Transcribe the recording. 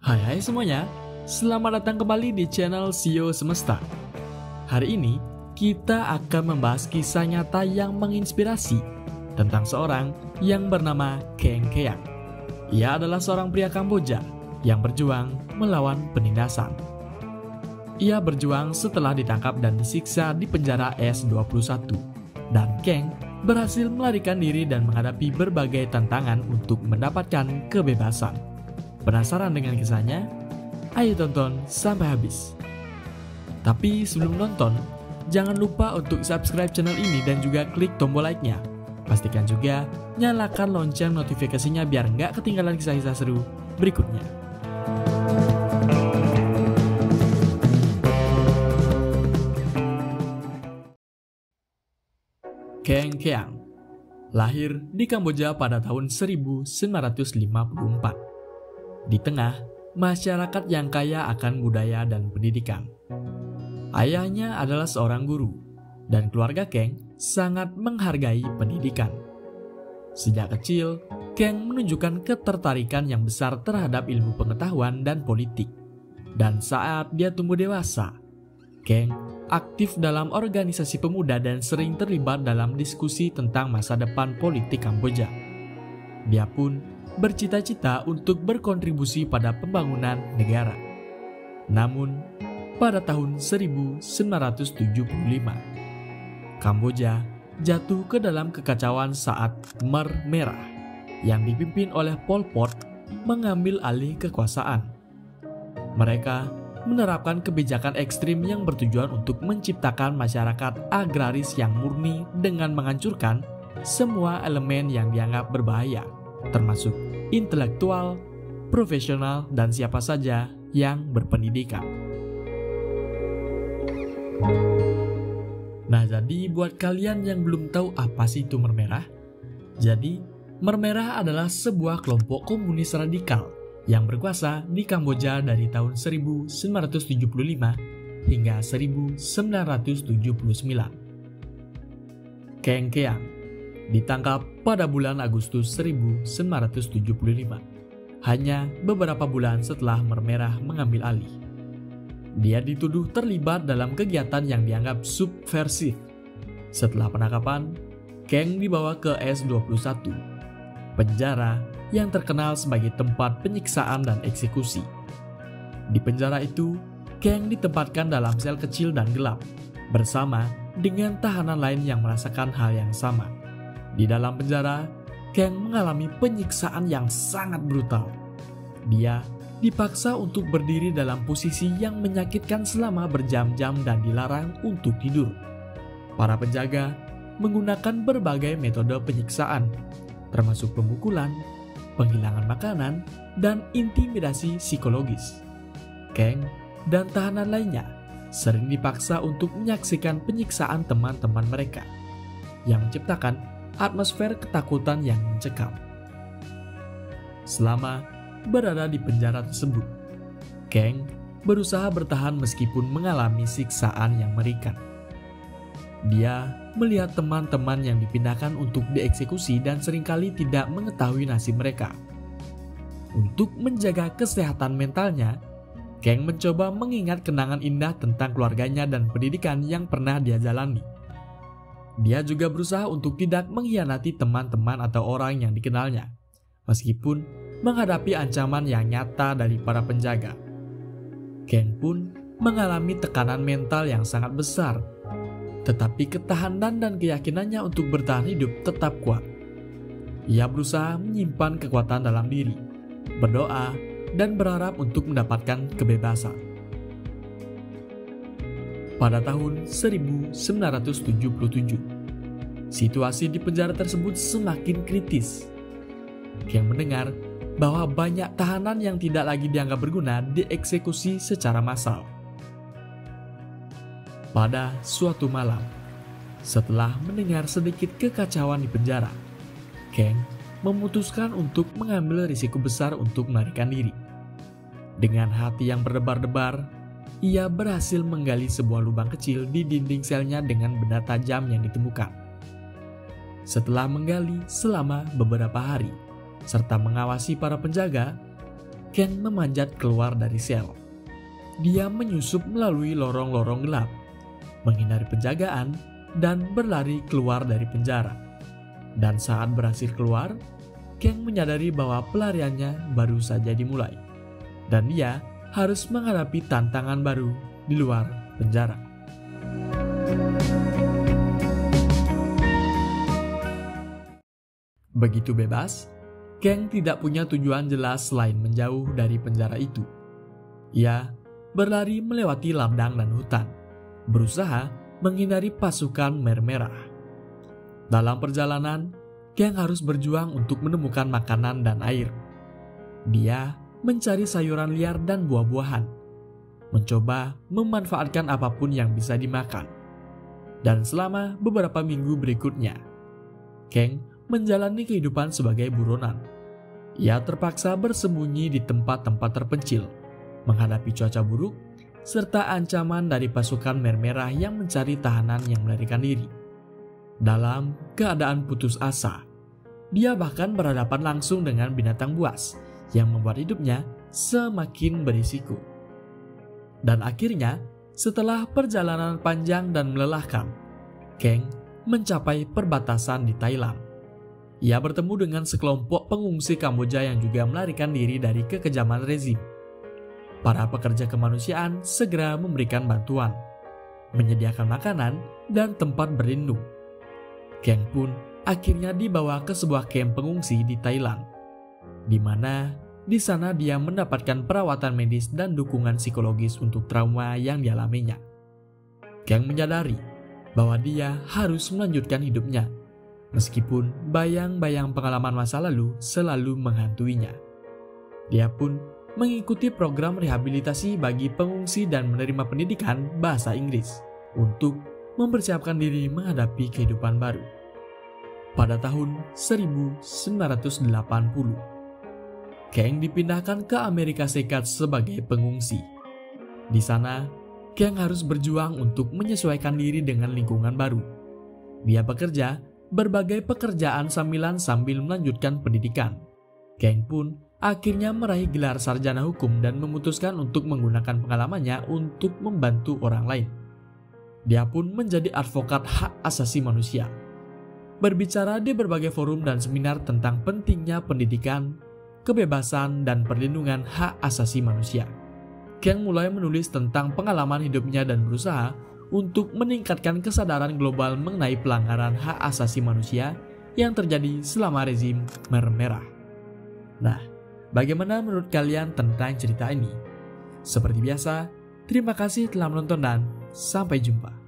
Hai semuanya, selamat datang kembali di channel Sio Semesta. Hari ini, kita akan membahas kisah nyata yang menginspirasi tentang seorang yang bernama Keng Keang. Ia adalah seorang pria Kamboja yang berjuang melawan penindasan. Ia berjuang setelah ditangkap dan disiksa di penjara S21, dan Keng berhasil melarikan diri dan menghadapi berbagai tantangan untuk mendapatkan kebebasan. Penasaran dengan kisahnya? Ayo tonton sampai habis. Tapi sebelum nonton, jangan lupa untuk subscribe channel ini dan juga klik tombol like-nya. Pastikan juga nyalakan lonceng notifikasinya biar nggak ketinggalan kisah-kisah seru berikutnya. Keng Keang lahir di Kamboja pada tahun 1954. Di tengah masyarakat yang kaya akan budaya dan pendidikan. Ayahnya adalah seorang guru, dan keluarga Keng sangat menghargai pendidikan. Sejak kecil, Keng menunjukkan ketertarikan yang besar terhadap ilmu pengetahuan dan politik. Dan saat dia tumbuh dewasa, Keng aktif dalam organisasi pemuda dan sering terlibat dalam diskusi tentang masa depan politik Kamboja. Dia pun bercita-cita untuk berkontribusi pada pembangunan negara. Namun, pada tahun 1975, Kamboja jatuh ke dalam kekacauan saat Khmer Merah yang dipimpin oleh Pol Pot mengambil alih kekuasaan. Mereka menerapkan kebijakan ekstrim yang bertujuan untuk menciptakan masyarakat agraris yang murni dengan menghancurkan semua elemen yang dianggap berbahaya, termasuk intelektual, profesional, dan siapa saja yang berpendidikan. Nah, jadi buat kalian yang belum tahu apa sih itu Khmer Merah, jadi Khmer Merah adalah sebuah kelompok komunis radikal yang berkuasa di Kamboja dari tahun 1975 hingga 1979. Keng Keang ditangkap pada bulan Agustus 1975, hanya beberapa bulan setelah Khmer Merah mengambil alih. Dia dituduh terlibat dalam kegiatan yang dianggap subversif. Setelah penangkapan, Keng dibawa ke S21, penjara yang terkenal sebagai tempat penyiksaan dan eksekusi. Di penjara itu, Keng ditempatkan dalam sel kecil dan gelap, bersama dengan tahanan lain yang merasakan hal yang sama. Di dalam penjara, Keng mengalami penyiksaan yang sangat brutal. Dia dipaksa untuk berdiri dalam posisi yang menyakitkan selama berjam-jam dan dilarang untuk tidur. Para penjaga menggunakan berbagai metode penyiksaan, termasuk pemukulan, penghilangan makanan, dan intimidasi psikologis. Keng dan tahanan lainnya sering dipaksa untuk menyaksikan penyiksaan teman-teman mereka, yang menciptakan atmosfer ketakutan yang mencekam. Selama berada di penjara tersebut, Keng berusaha bertahan meskipun mengalami siksaan yang mengerikan. Dia melihat teman-teman yang dipindahkan untuk dieksekusi dan seringkali tidak mengetahui nasib mereka. Untuk menjaga kesehatan mentalnya, Keng mencoba mengingat kenangan indah tentang keluarganya dan pendidikan yang pernah dia jalani. Dia juga berusaha untuk tidak mengkhianati teman-teman atau orang yang dikenalnya, meskipun menghadapi ancaman yang nyata dari para penjaga. Keng pun mengalami tekanan mental yang sangat besar, tetapi ketahanan dan keyakinannya untuk bertahan hidup tetap kuat. Ia berusaha menyimpan kekuatan dalam diri, berdoa, dan berharap untuk mendapatkan kebebasan. Pada tahun 1977, situasi di penjara tersebut semakin kritis. Keng mendengar bahwa banyak tahanan yang tidak lagi dianggap berguna dieksekusi secara massal. Pada suatu malam, setelah mendengar sedikit kekacauan di penjara, Keng memutuskan untuk mengambil risiko besar untuk melarikan diri. Dengan hati yang berdebar-debar, ia berhasil menggali sebuah lubang kecil di dinding selnya dengan benda tajam yang ditemukan. Setelah menggali selama beberapa hari, serta mengawasi para penjaga, Kang memanjat keluar dari sel. Dia menyusup melalui lorong-lorong gelap, menghindari penjagaan, dan berlari keluar dari penjara. Dan saat berhasil keluar, Kang menyadari bahwa pelariannya baru saja dimulai, dan dia harus menghadapi tantangan baru di luar penjara. Begitu bebas, Kang tidak punya tujuan jelas selain menjauh dari penjara itu. Ia berlari melewati ladang dan hutan, berusaha menghindari pasukan merah. Dalam perjalanan, Kang harus berjuang untuk menemukan makanan dan air. Dia mencari sayuran liar dan buah-buahan, mencoba memanfaatkan apapun yang bisa dimakan. Dan selama beberapa minggu berikutnya, Kang menjalani kehidupan sebagai buronan. Ia terpaksa bersembunyi di tempat-tempat terpencil, menghadapi cuaca buruk, serta ancaman dari pasukan merah yang mencari tahanan yang melarikan diri. Dalam keadaan putus asa, dia bahkan berhadapan langsung dengan binatang buas yang membuat hidupnya semakin berisiko. Dan akhirnya, setelah perjalanan panjang dan melelahkan, Kang mencapai perbatasan di Thailand. Ia bertemu dengan sekelompok pengungsi Kamboja yang juga melarikan diri dari kekejaman rezim. Para pekerja kemanusiaan segera memberikan bantuan, menyediakan makanan, dan tempat berlindung. Kang pun akhirnya dibawa ke sebuah kamp pengungsi di Thailand, di mana di sana dia mendapatkan perawatan medis dan dukungan psikologis untuk trauma yang dialaminya. Kang menyadari bahwa dia harus melanjutkan hidupnya, meskipun bayang-bayang pengalaman masa lalu selalu menghantuinya. Dia pun mengikuti program rehabilitasi bagi pengungsi dan menerima pendidikan bahasa Inggris untuk mempersiapkan diri menghadapi kehidupan baru. Pada tahun 1980, Kang dipindahkan ke Amerika Serikat sebagai pengungsi. Di sana, Kang harus berjuang untuk menyesuaikan diri dengan lingkungan baru. Dia bekerja berbagai pekerjaan sambilan sambil melanjutkan pendidikan. Kang pun akhirnya meraih gelar sarjana hukum dan memutuskan untuk menggunakan pengalamannya untuk membantu orang lain. Dia pun menjadi advokat hak asasi manusia, berbicara di berbagai forum dan seminar tentang pentingnya pendidikan, kebebasan, dan perlindungan hak asasi manusia. Kang mulai menulis tentang pengalaman hidupnya dan berusaha untuk meningkatkan kesadaran global mengenai pelanggaran hak asasi manusia yang terjadi selama rezim Khmer Merah. Nah, bagaimana menurut kalian tentang cerita ini? Seperti biasa, terima kasih telah menonton dan sampai jumpa.